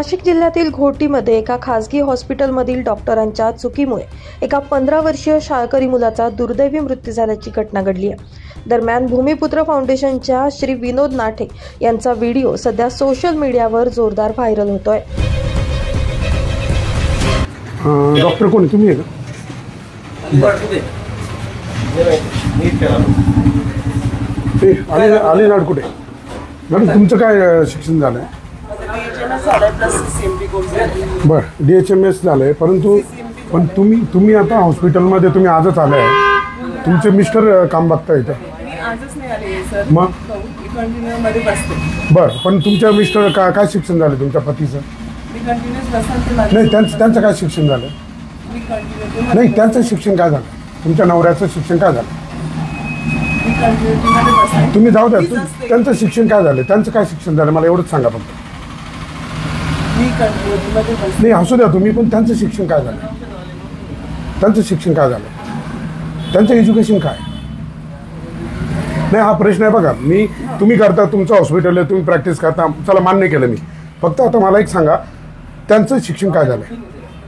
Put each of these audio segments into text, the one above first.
नाशिक जिल्ह्यातील घोटीमध्ये एका खासगी हॉस्पिटलमधील डॉक्टरांच्या चुकीमुळे एका 15 वर्षीय शाळकरी मुलाचा दुर्दैवी मृत्यू झाल्याची घटना घडली आहे। दरम्यान भूमिपुत्र फाउंडेशनच्या श्री विनोद नाठे यांचा व्हिडिओ सध्या सोशल मीडियावर जोरदार व्हायरल होतोय। डॉक्टर कोण तुम्ही आहे का? आले नाडकुटे मॅडम, तुमचं काय शिक्षण झालंय? बर, DHMS झालंय, परंतु पण तुम्ही आता हॉस्पिटलमध्ये तुम्ही आजच आले आहे, तुमचे मिस्टर काम बघता इथं? मग बर, पण तुमच्या मिस्टर काय शिक्षण झालं तुमच्या पतीचं? नाही, त्यांचं काय शिक्षण झालं? नाही, त्यांचं शिक्षण काय झालं? तुमच्या नवऱ्याचं शिक्षण काय झालं? तुम्ही जाऊ द्या, त्यांचं शिक्षण काय झालं? त्यांचं काय शिक्षण झालं मला एवढंच सांगा फक्त। नाही, असू द्या तुम्ही, पण त्यांचं शिक्षण काय झालं? त्यांचं शिक्षण काय झालं? त्यांचं एज्युकेशन काय? नाही, हा प्रश्न आहे बघा। तुम्ही करता, तुमचं हॉस्पिटल आहे, तुम्ही प्रॅक्टिस करता, चला मान्य केलं मी, फक्त आता मला एक सांगा, त्यांचं शिक्षण काय झालं?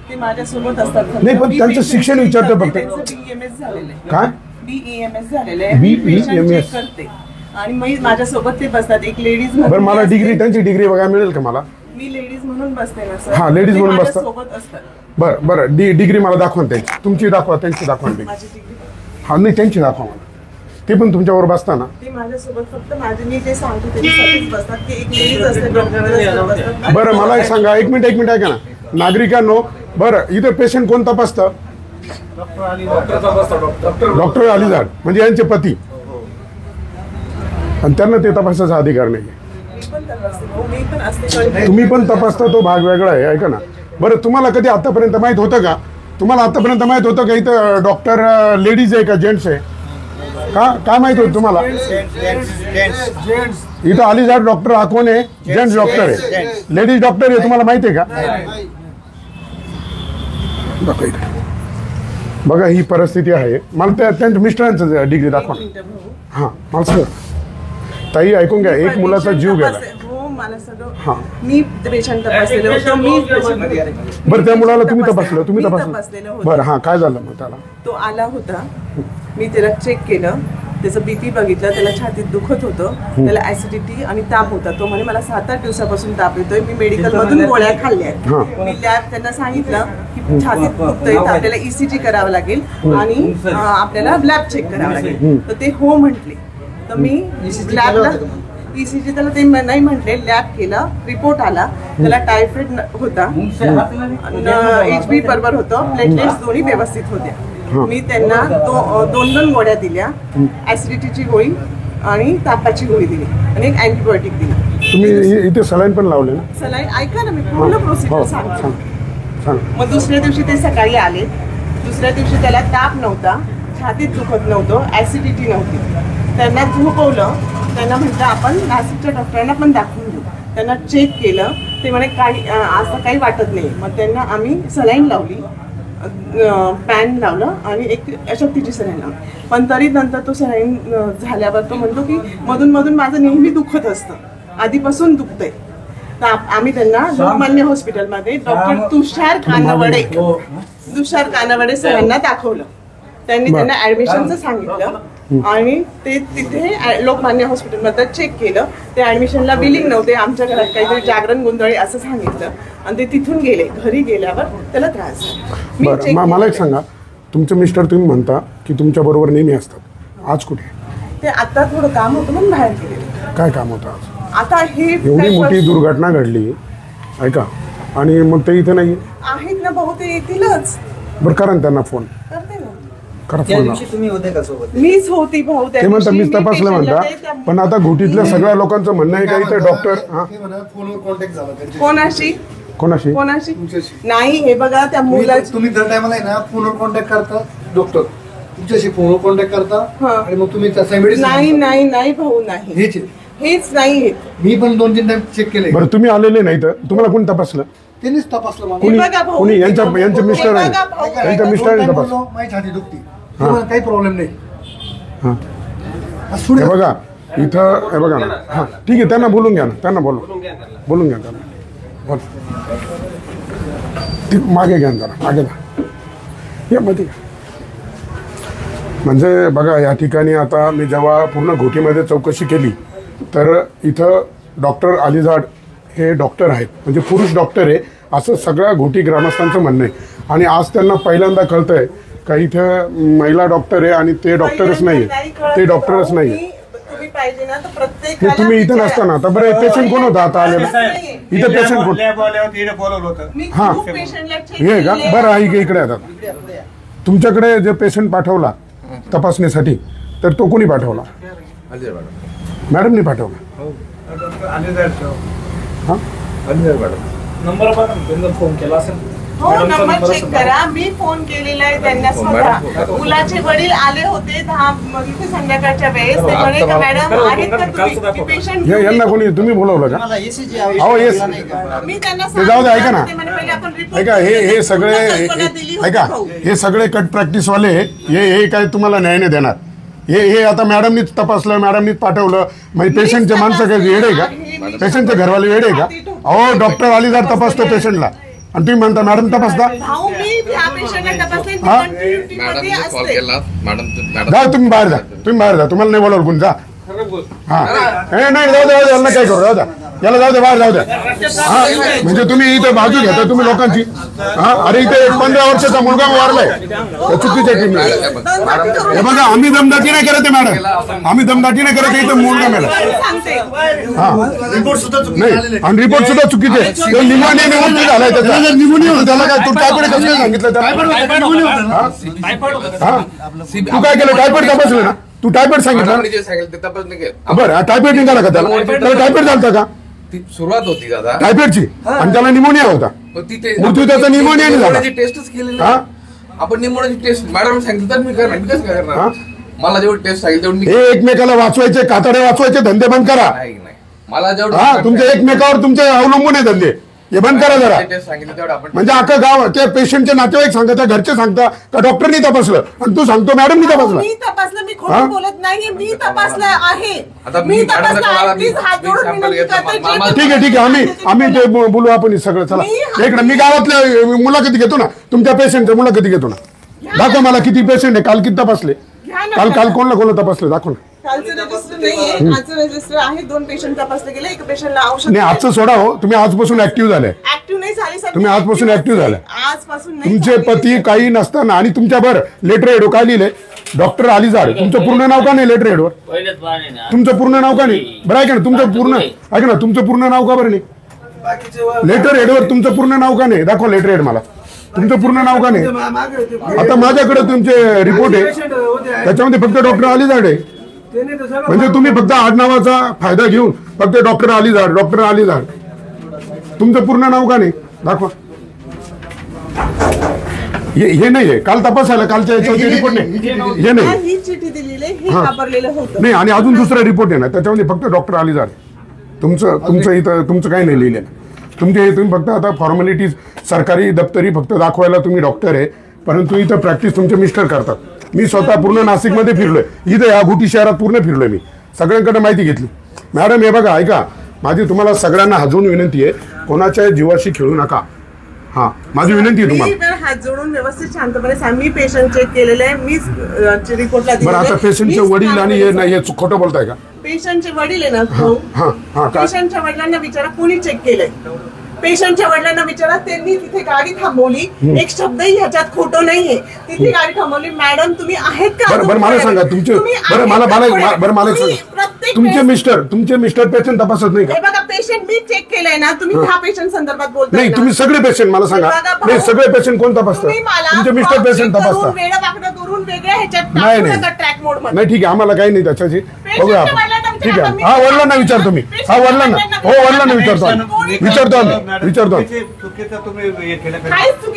ते माझ्यासोबत असतात। नाही, पण त्यांचं शिक्षण विचारतं फक्त। काय BEMS झालेलं आहे, BEMS करते आणि मी माझ्यासोबत ते बसतात। एक लेडीज बरं, मला डिग्री, त्यांची डिग्री बघा मिळेल का मला? मी लेडीज म्हणून बसते ना सर। हां, लेडीज म्हणून बसतात, सोबत असतात। बरं, डिग्री मला दाखवा त्यांची, तुमची दाखवा, त्यांची दाखवा डिग्री। हां, नाही, त्यांची दाखवा मला, ते पण तुमच्यावर बसताना ते माझ्यासोबत फक्त माझे मी ते सांगतो त्यांच्यासाठीच बसतात की एक लेडीज असते, डॉक्टर बसतात। बरं, मला एक सांगा, एक मिनिट ऐका ना नागरिकांनो, बरं इथं पेशंट कोण तपासतं? डॉक्टर अलीजाड, म्हणजे यांचे पती, आणि त्यांना ते तपासायचा अधिकार नाही। तुम्ही पण तपासता, तो भाग वेगळा आहे, ऐका ना। बरं, तुम्हाला कधी आतापर्यंत माहित होतं का? तुम्हाला आतापर्यंत माहित होतं का इथं डॉक्टर लेडीज आहे का जेंट्स आहे? काय माहित होतं तुम्हाला? इथं अलीजाड डॉक्टर हा कोण आहे? जेंट्स डॉक्टर आहे, लेडीज डॉक्टर आहे, तुम्हाला माहिती आहे का? बघा, ही परिस्थिती आहे। मला त्यांच्या मिस्टरांचं डिग्री दाखवा। हां, मला सगळं ताई ऐकून घ्या, एक मुलाचा जीव गेला। हां, मी पेशंट तपासलेलं होतं, मी बरं, त्या मुलाला तुम्ही तपासलं? तुम्ही तपासलं? बरं, हां, काय झालं मग त्याला? तो आला होता, मी त्याला चेक केलं, त्याचं BP बघितलं, त्याला छातीत दुखत होतं, त्याला ऍसिडिटी आणि ताप होता। तो म्हणे मला 7-8 दिवसापासून ताप येतोय, मी मेडिकल मधून गोळ्या खाल्ल्या। मी त्यांना सांगितलं की छातीत दुखतंय, तर आपल्याला ECG करावं लागेल आणि आपल्याला लॅब चेक करावं लागेल, तर ते हो म्हटले। तर मी लॅबला ECG त्याला ते नाही म्हटले, लॅब केला, रिपोर्ट आला, त्याला टायफॉइड होता, HB बरोबर होतं, प्लेटलेट्स दोन्ही व्यवस्थित होत्या। मी त्यांना 2 गोळ्या दिल्या, ऍसिडिटीची गोळी आणि तापाची गोळी दिली आणि एक अँटीबायोटिक दिला। तुम्ही इथे सलाईन पण लावले ना? सलाईन ऐका ना, मी पूर्ण प्रोसिजर सांगतो। मग दुसऱ्या दिवशी ते सकाळी आले, दुसऱ्या दिवशी त्याला ताप नव्हता, छातीत दुखत नव्हतं, ऍसिडिटी नव्हती। त्यांना झोपवलं, त्यांना म्हटलं आपण नाशिकच्या डॉक्टरांना पण दाखवून घेऊ। त्यांना चेक केलं, ते म्हणे काही असं काही वाटत नाही। मग त्यांना आम्ही सलाईन लावली, पॅन लावलं आणि एक अशक्तीची सलाईन लावली, पण तरी नंतर तो सलाईन झाल्यावर तो म्हणतो की मधून मधून माझं नेहमी दुखत असतं, आधीपासून दुखतंय। तर आम्ही त्यांना लोकमान्य हॉस्पिटलमध्ये डॉक्टर तुषार कानवडे सरांना दाखवलं। त्यांनी त्यांना ऍडमिशनचं सांगितलं आणि ते तिथे लोकमान्य हॉस्पिटलमध्ये चेक केलं, ते ऍडमिशनला बिलिंग नव्हते, आमच्या घरात काहीतरी जागरण गोंधळी असं सांगितलं आणि ते तिथून गेले। घरी गेल्यावर त्याला त्रास झाला। मला एक सांगा, तुमचे मिस्टर तुम्ही म्हणता की तुमच्या बरोबर नेहमी असतात, आज कुठे? ते आता थोडं काम होतं म्हणून बाहेर गेले। काय काम होतं आज? आता हे एवढी मोठी दुर्घटना घडली, ऐका, आणि मग ते इथे नाही आहेत ना भाऊ, ते येतीलच। बरं, करा त्यांना फोन, करते ना, करा फोन। तुम्ही होते का सोबत? मीच होती भाऊ, ते म्हणता मीच तपासलं म्हणता, पण आता घोटीतल्या सगळ्या लोकांचं म्हणणं आहे का इथे डॉक्टर फोनवर कॉन्टॅक्ट झाला कोणाशी नाही? हे बघा, त्या मुलाची तुम्ही दर टायमाला आहे ना फोनवर कॉन्टॅक्ट करता, डॉक्टर तुमच्याशी फोनवर कॉन्टॅक्ट करता आणि मग तुम्ही नाही भाऊ, नाही, हेच नाही। मी पण 2-3 टाइम चेक केले। बरं, तुम्ही आलेले नाही तर तुम्हाला कोणी तपासलं? त्यांनीच तपासलं। कोणी? यांच्या मिस्टर आहे, यांच्या मिस्टरांनी तपासलं। माझी छाती दुखती, तुम्हाला काही प्रॉब्लेम नाही। हे बघा इथं, हे बघा ना, हां ठीक आहे, त्यांना बोलून घ्या ना, त्यांना बोलून घ्या त्यांना। बोल. ती मागे घ्या जरा, मागे जा या मध्ये. म्हणजे बघा या ठिकाणी आता मी जेव्हा पूर्ण घोटीमध्ये चौकशी केली तर इथं डॉक्टर अलिजाड हे डॉक्टर आहेत, म्हणजे पुरुष डॉक्टर आहे असं सगळ्या घोटी ग्रामस्थांचं म्हणणं आहे. आणि आज त्यांना पहिल्यांदा कळतंय का इथं महिला डॉक्टर आहे आणि ते डॉक्टरच नाही आहे, ते डॉक्टरच नाही आहे. तुम्ही इथं नसताना आता बरं पेशंट कोण होता आता आलेला इथं पेशंट कोण हां हे का बरं आहे इकडे आता तुमच्याकडे जे पेशंट पाठवला तपासणीसाठी तर तो कोणी पाठवला मॅडमनी पाठवला हां फोन केला असेल हो नंबर चेक करा मी फोन केलेला आहे त्यांना स्वतः मुलाचे वडील आले होते 10 इथे संध्याकाळच्या वेळेस ते म्हणे का मॅडम आहेत का तुम्ही पेशंट यांना कोणी तुम्ही बोलवलं का अहो येस मी त्यांना ते जाऊ दे ऐका ना ते म्हणे पहिले आपण रिपोर्ट ऐका हे सगळे ऐका हे सगळे कट प्रॅक्टिस वाले हे काय तुम्हाला न्याय नाही देणार हे आता मॅडमनीच तपासलं मॅडमनीच पाठवलं म्हणजे पेशंटचे माणसं काय वेड आहे का पेशंटचे घरवाले वेड आहे का अहो डॉक्टर अलिजाड तपासतो पेशंटला आणि तुम्ही म्हणता मॅडम तपासता जा तुम्ही बाहेर जा तुम्हाला नाही बोलावलं कोणी जा हा नाही जाऊ दे यांना काय करू जाऊ द्या याला जाऊ दे बाहेर जाऊ द्या हा म्हणजे तुम्ही इथे बाजू घेता तुम्ही लोकांची हा अरे इथे 15 वर्षाचा मुलगा मारलाय चुकीच्या टीमला हे बघा आम्ही दमदाटी नाही करत मॅडम आम्ही दमदाटी नाही करत इथे मुलगा मेला हा नाही आणि रिपोर्ट सुद्धा चुकीचे निमोनिया झालाय त्याचा निमोनिया त्याला काय तू टायफॉइड कसं काय सांगितलं त्याला तू काय केलं टायफॉइड तपासलं ना तू टायफॉइड सांगितलं बरं टायफॉइड निघाला का त्याला टायफॉइड झालता का सुरुवात होती दादा टायफॉइडची आणि त्याला निमोनिया होता मृत्यू त्याचा निमोनिया झाला टेस्टच केली आपण निमोनियाची टेस्ट मॅडम सांगितलं तर मी करणार मी कसं काय करणार मला जेवढं टेस्ट सांगितलं तेवढं हे एकमेकाला वाचवायचे कातडे वाचवायचे धंदे बंद करा नाही मला जेवढं तुमच्या एकमेकावर तुमचे अवलंबून आहे धंदे हे बंद करा जरा टेस्ट सांगितलं तेवढं आपण म्हणजे अख्खं गाव ते पेशंटचे नातेवाईक सांगता घरचे सांगता का डॉक्टरनी तपासलं आणि तू सांगतो मॅडमनी तपासलं मी तपासलं मी खोटं बोलत नाहीये मी तपासलं आहे आता मी तपासलं ठीक आहे आम्ही ते बोलू आपण सगळं चला इकडे मी गावातल्या मुलाखती घेतो ना तुमच्या पेशंटच्या मुलाखती घेतो ना दाखवा मला किती पेशंट आहे काल किती तपासले काल कोणला तपासले दाखव ना कालचं रजिस्टर नाहीये आजचं रजिस्टर आहे 2 पेशंट तपासले गेले एक पेशंटला औषध नाही आजचं सोडा हो तुम्ही आजपासून ऍक्टिव्ह झाले ऍक्टिव्ह नाही झाले सर तुम्ही आजपासून ऍक्टिव्ह झाले आजपासून नाही तुमचे पती काही नसताना आणि तुमच्यावर लेटर हेडवर काय लिहिले डॉक्टर अलिजाड तुमचं पूर्ण नाव का नाही लेटर हेडवर तुमचं पूर्ण नाव का नाही बरं ऐका ना तुमचं पूर्ण ऐका ना तुमचं पूर्ण नाव का बरं नाही लेटर हेडवर तुमचं पूर्ण नाव का नाही दाखवा लेटर हेड मला तुमचं पूर्ण नाव का नाही आता माझ्याकडे तुमचे रिपोर्ट आहे त्याच्यामध्ये फक्त डॉक्टर अलिजाड आहे म्हणजे तुम्ही फक्त आडनावाचा फायदा घेऊन फक्त डॉक्टर अलिजाड तुमचं पूर्ण नाव का नाही दाखवा हे नाहीये काल तपासायला कालच्या याच्यावरती रिपोर्ट नाही हे नाही ही चिठ्ठी दिलेली हे वापरलेलं होतं नाही आणि अजून दुसरा रिपोर्ट आहे ना त्याच्यामध्ये फक्त डॉक्टर अलिजाड तुमचं इथं तुमचं काही नाही लिहिलेलं तुम्ही फक्त आता फॉर्मॅलिटीज सरकारी दप्तरी फक्त दाखवायला तुम्ही डॉक्टर आहे परंतु इथं प्रॅक्टिस तुमचे मिस्टर करतात मी स्वतः पूर्ण नाशिकमध्ये फिरलोय इथं या घोटी शहरात पूर्ण फिरलोय मी सगळ्यांकडे माहिती घेतली मॅडम हे बघा ऐका माझी तुम्हाला सगळ्यांना हाजून विनंती आहे कोणाच्या जीवाशी खेळू नका हा माझी विनंती आहे तुम्हाला हात जोडून व्यवस्थित शांतपणे मी पेशंट चेक केलेले आहे मीच रिपोर्टला बरं आता पेशंटचे वडील आणि हे खोटं बोलताय का पेशंटचे वडील आहे ना पेशंटच्या वडिलांना विचारा कोणी चेक केलंय पेशंटच्या वडिलांना विचारा त्यांनी तिथे गाडी थांबवली एक शब्दही ह्याच्यात खोटं नाहीये तिथे गाडी थांबवली मॅडम तुम्ही आहेत का बरं मला सांगा तुमचे बरं मला सांगा तुमचे मिस्टर पेशंट तपासत नाही का बघा पेशंट मी चेक केलंय ना तुम्ही ह्या पेशंट संदर्भात बोलताय नाही तुम्ही सगळे पेशंट मला सांगा नाही सगळे पेशंट कोण तपासतात तुमचे मिस्टर पेशंट तपासतात करून वेगळ्या ह्याच्यात नाही ट्रॅक मोड मध्ये नाही ठीक आहे आम्हाला काही नाही त्याच्याशी बघूया आपण ठीक आहे हा वडिलांना विचारतो मी हा वडिलांना विचारतो आम्ही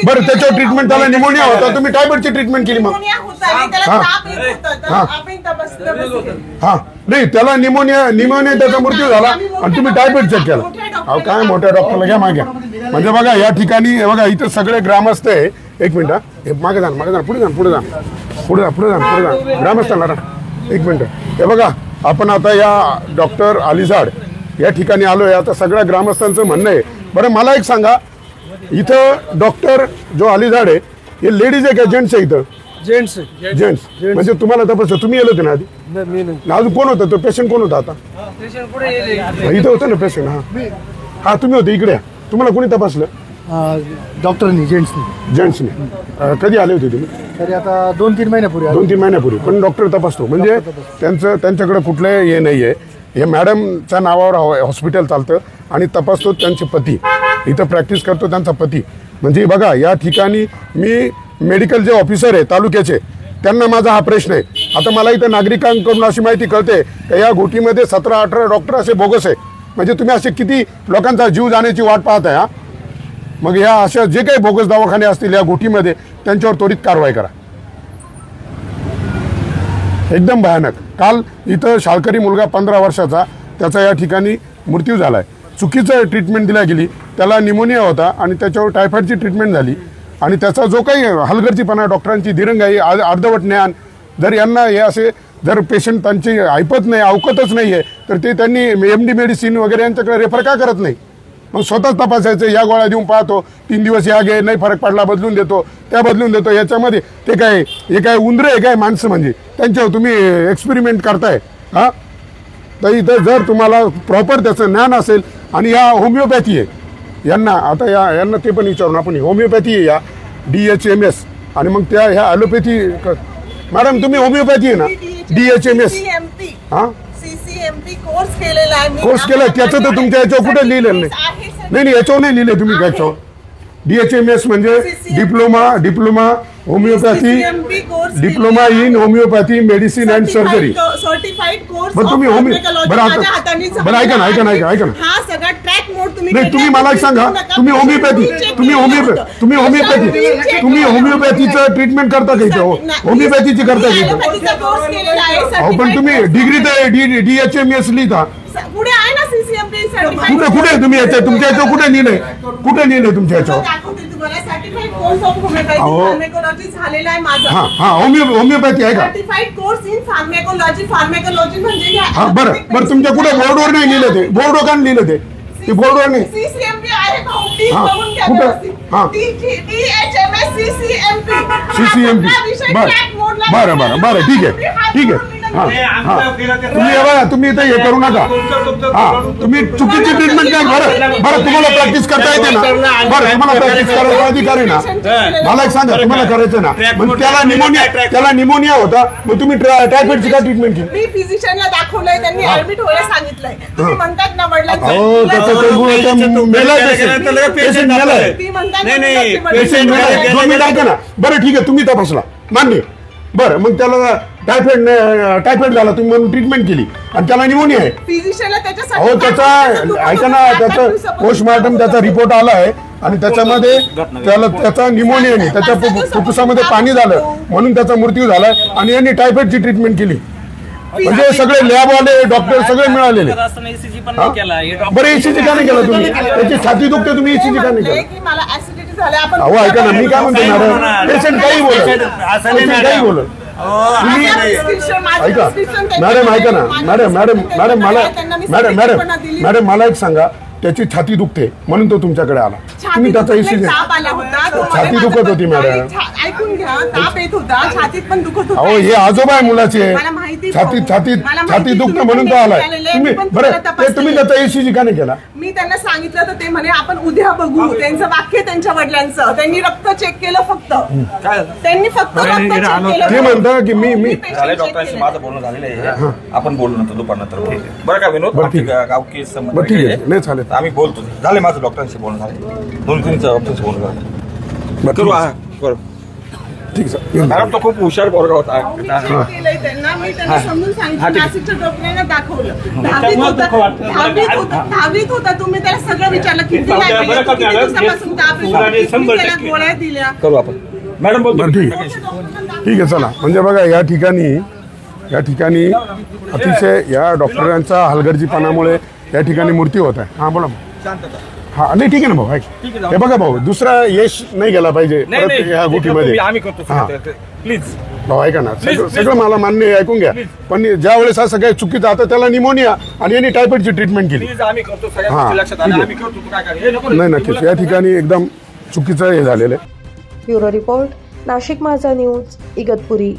बरं त्याच्यावर ट्रीटमेंट त्याला निमोनिया होता तुम्ही टायफॉइडची ट्रीटमेंट केली मग हा नाही त्याला निमोनिया त्याचा मृत्यू झाला आणि तुम्ही टायफॉइड चेक केला अहो काय मोठ्या डॉक्टरला घ्या मागे म्हणजे बघा या ठिकाणी बघा इथे सगळे ग्रामस्थ आहे एक मिनिट हे मागे जा पुढे जा ग्रामस्थांना एक मिनिट हे बघा आपण आता या डॉक्टर अलिजाड या ठिकाणी आलोय आता सगळ्या ग्रामस्थांचं म्हणणं आहे बरं मला एक सांगा, इथं डॉक्टर जो अलीजाड आहे हे लेडीज आहे का जेंट्स आहे इथं? जेंट्स म्हणजे तुम्हाला तपासलं, तुम्ही येलो होते ना आधी? अजून कोण होतं? तो पेशंट कोण होता? आता इथं होतं ना पेशंट? हा तुम्ही होते इकडे. तुम्हाला कोणी तपासलं? डॉक्टरनी, जेंट्सनी. कधी आले होते तुम्ही? तरी आता 2-3 महिन्यापूर्वी. 2-3 महिन्यापूर्वी. पण डॉक्टर तपासतो म्हणजे त्यांच्याकडे कुठलं हे नाही आहे. हे मॅडमच्या नावावर हॉस्पिटल चालतं आणि तपासतो त्यांचे पती, इथं प्रॅक्टिस करतो त्यांचा पती. म्हणजे बघा या ठिकाणी मी मेडिकल जे ऑफिसर आहे तालुक्याचे, त्यांना माझा हा प्रश्न आहे. आता मला इथं नागरिकांकडून अशी माहिती कळते की या घोटीमध्ये 17-18 डॉक्टर असे बोगस आहे. म्हणजे तुम्ही असे किती लोकांचा जीव जाण्याची वाट पाहताय? हा मग या अशा जे काही बोगस दवाखाने असतील या घोटीमध्ये त्यांच्यावर त्वरित कारवाई करा. एकदम भयानक. काल इथं शाळकरी मुलगा 15 वर्षाचा, त्याचा या ठिकाणी मृत्यू झाला आहे. चुकीचं ट्रीटमेंट दिल्या गेली, त्याला निमोनिया होता आणि त्याच्यावर टायफॉईडची ट्रीटमेंट झाली. आणि त्याचा जो काही हलगर्जीपणा, डॉक्टरांची दिरंगाई, अर्धवट ज्ञान, जर यांना हे असे जर पेशंट त्यांची ऐपत नाही, अवकतच नाही आहे तर ते त्यांनी MD मेडिसिन वगैरे यांच्याकडे रेफर का करत नाही? मग स्वतःच तपासायचं. या गोळ्या देऊन पाहतो, 3 दिवस या घे, नाही फरक पडला बदलून देतो, त्या बदलून देतो. याच्यामध्ये ते काय, हे काय उंदरे आहे काय माणसं? म्हणजे त्यांच्यावर तुम्ही एक्सपेरिमेंट करताय. हां तर इथं जर तुम्हाला प्रॉपर त्याचं ज्ञान असेल आणि या होमिओपॅथी आहे यांना, आता यांना ते पण विचारून आपण, होमिओपॅथी आहे या DHMS आणि मग त्या ह्या ॲलोपॅथी. मॅडम तुम्ही होमिओपॅथी आहे ना? DHMS हां कोर्स केलेला आहे. कोर्स केला, त्याचं तर तुमच्या याच्यावर कुठे लिहिलेलं नाही. याच्यावर नाही लिहिले तुम्ही त्याच्यावर. DHMS म्हणजे diploma homeopathy, diploma in homeopathy medicine and surgery. Certified course. बरं तुम्ही बरं ऐका ना हा सगळा ट्रॅक मोड तुम्ही. नाही तुम्ही मला एक सांगा, तुम्ही होमिओपॅथीचं ट्रीटमेंट करता का इथं? होमिओपॅथीची करता का इथं? पण तुम्ही डिग्री तर DHMS लिहिता पुढे आहे ना CCMP सर्टिफाईड. कुठे तुम्ही याच्या तुमच्या याच्यावर कुठे लिहिलंय? तुमच्या याच्यावर? Certified course of homeopathy pharmacology झालेला आहे माझा. हा होमिओपॅथी आहे का? सर्टिफाईड कोर्स इन फार्मॅकोलॉजी म्हणजे हा बरं तुमच्या कुठे बोर्डवर नाही लिहिलं ते? बोर्डवर का लिहिलं ते बोर्डवर नाही? CCMP आहे का? प्लीज हा, बघून घ्या कुठं? व्यवस्थित. हा. DHMS CCMP. बरं ठीक आहे. तुम्ही इथे हे करू नका. तुम्ही चुकीची ट्रीटमेंट काय? बरं तुम्हाला प्रॅक्टिस करता येते ना? बरं तुम्हाला प्रॅक्टिस करायचा अधिकार आहे ना? मला एक सांगा, तुम्हाला करायचं ना? मग त्याला निमोनिया होता, मग तुम्ही टायफॉईडची का ट्रीटमेंट केली? मी फिजिशियनला दाखवलंय, त्यांनी ऍडमिट व्हायला सांगितलंय. तुम्ही म्हणतात ना वडिलांचं बरं ठीक आहे, तुम्ही तपासला मान्य. बरं मग त्याला टायफॉइड झाला, तुम्ही म्हणून ट्रीटमेंट केली आणि त्याला निमोनिया आहे. फिजिशियनला हो त्याचा ऐका ना, त्याचं पोस्टमॉर्टम त्याचा रिपोर्ट आला आहे आणि त्याच्यामध्ये त्याचा निमोनिया नाही, त्याच्या फुफ्फुसामध्ये पाणी झालं म्हणून त्याचा मृत्यू झाला आणि यांनी टायफॉइडची ट्रीटमेंट केली. म्हणजे सगळे लॅबवाले डॉक्टर सगळे मिळालेले. बरं ECG का नाही केला तुम्ही? त्याची छाती दुखते, तुम्ही ECG का नाही केला? अहो ऐका ना, मी काय म्हणतो मॅडम, पेशंट काही बोलत ऐका मॅडम, ऐका ना मॅडम मला एक सांगा, त्याची छाती दुखते म्हणून तो तुमच्याकडे आला, तुम्ही त्याचा ECG. छाती दुखत होती मॅडम, ऐकून घ्या, ताप येत होता, छातीत पण दुखत होता. अहो हे आजोबा आहे मुलाचे, छाती दुखत म्हणून तो आलाय. तुम्ही बरं तुम्ही त्याचा ECG का नाही केला? मी त्यांना सांगितलं तर ते म्हणे आपण उद्या बघू. त्यांचं वाक्य त्यांच्या वडिलांचं, त्यांनी रक्त चेक केलं फक्त. त्यांनी फक्त ते म्हणता की मी डॉक्टरांशी माझं बोलणं झालेलं आहे, आपण बोलू नंतर दुपारनंतर. बरं का विनोद, गावकी ठीक आहे, नाही चालेल, आम्ही बोलतो. झाले माझं डॉक्टरांशी बोलणं झालं, 2-3 डॉक्टरांशी बोलणं झालं. करू ठीक आहे. मॅडम तो खूप हुशार पोरगा होता. त्यांना मी त्यांना समजून सांगितलं, नाशिकच्या डॉक्टरांना दाखवलं. 10वीत होता, तुम्ही त्याला सगळं विचारलं किती दिवसापासून ताप येतो, त्याला गोळ्या दिल्या. करू आपण मॅडम बोलतो. ठीक आहे चला. म्हणजे बघा या ठिकाणी अतिशय या डॉक्टरांच्या हलगर्जीपणामुळे या ठिकाणी मृत्यू होत आहे. हां बोला. हा नाही ठीक आहे ना भाऊ ऐक. हे बघा भाऊ दुसरा यश नाही गेला पाहिजे परत या गोष्टीमध्ये. आम्ही करतो प्लीज भाऊ ऐका ना सगळं मला मान्य आहे, ऐकून घ्या. पण ज्या वेळेस असं काही चुकीचं आता त्याला निमोनिया आणि यांनी टायफॉइडची ट्रीटमेंट केली. प्लीज आम्ही करतो हा, सगळ्या लक्षात आलं ठीक आहे. आम्ही करतो तू काय कर नाही नक्कीच या ठिकाणी एकदम चुकीचं हे झालेलं आहे. ब्युरो रिपोर्ट, नाशिक माझा न्यूज, इगतपुरी.